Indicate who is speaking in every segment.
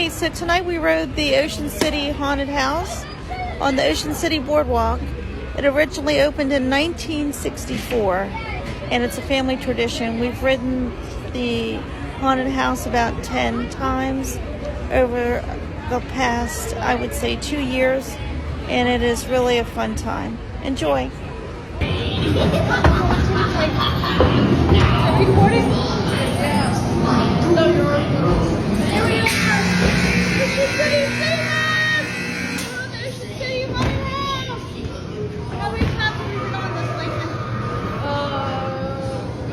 Speaker 1: Hey, so tonight we rode the Ocean City Haunted House on the Ocean City Boardwalk. It originally opened in 1964, and it's a family tradition. We've ridden the haunted house about 10 times over the past, I would say, 2 years, and it is really a fun time. Enjoy.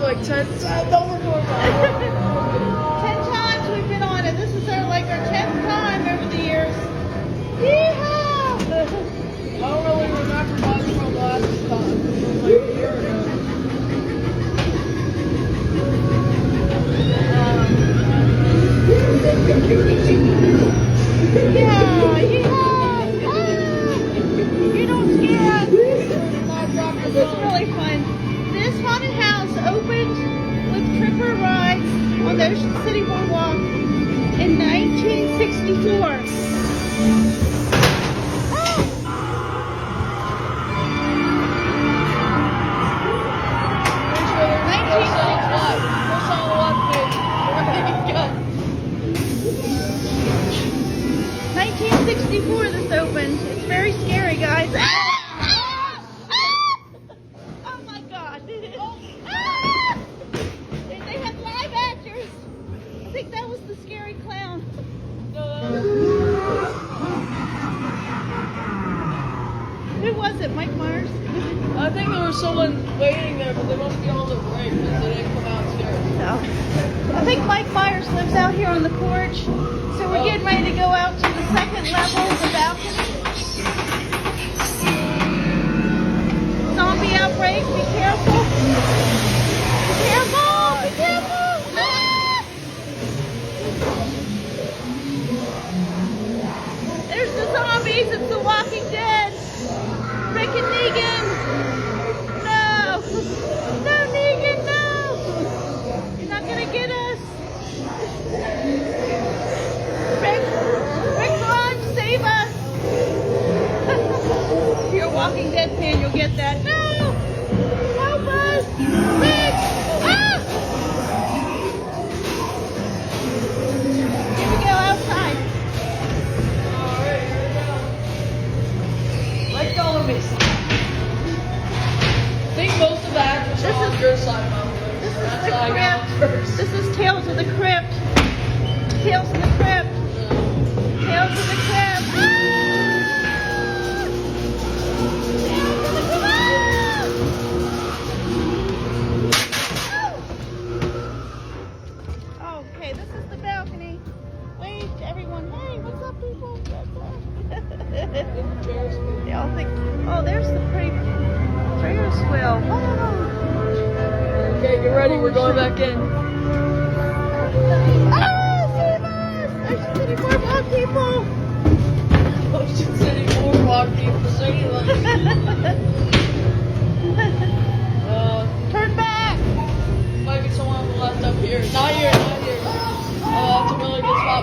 Speaker 2: Like 10 times. Don't record that.
Speaker 1: 10 times we've been on it. This is our 10th time over the years. Yeehaw!
Speaker 2: I don't really remember much from last time. It was like a year ago.
Speaker 1: Yeah, yeehaw! Ah! You don't scare us. This is really fun. This haunted house opened with Tripper rides on the Ocean City Boardwalk in 1964.
Speaker 2: What's on the left page?
Speaker 1: 1964 this opened. It's very scary, guys. Oh my God. They had live actors. I think that was the scary clown. Who was it? Mike Myers?
Speaker 2: I think there was someone waiting there, but they must be on the break because they didn't come outstairs.
Speaker 1: No. I think Mike Myers lives out here on the porch. So we're getting ready to go out to the second level of the balcony. Zombie outbreak, be careful. Be careful, be careful. Ah! There's the zombies, it's the Walking Dead. Rick and Negan. No. No, Negan, no. You're not going to get us. Rick, run, save us. If you're a Walking Dead fan, you'll get that. No! Help us! Rick! Ah! Here we go, outside.
Speaker 2: Alright, here we go. Let go of me. I think most of the actors are on your side, Mom.
Speaker 1: This is
Speaker 2: That's
Speaker 1: the
Speaker 2: why I got
Speaker 1: crypt.
Speaker 2: first.
Speaker 1: This is Tales of the Crypt. Tales of the Crypt. Tales of the Crypt. Ah! Tales of the Crypt. Ah! Okay, this is the balcony. Wave to everyone. Hey, what's up, people? What's up? They all think, oh, there's the pretty Ferris wheel. Wow.
Speaker 2: Okay, get ready. We're going back in.
Speaker 1: Ah, save us! Ocean City Boardwalk people!
Speaker 2: Ocean City Boardwalk people singing like.
Speaker 1: Turn back!
Speaker 2: Might be someone on the left up here. Not here, not here. Oh, that's a really good spot.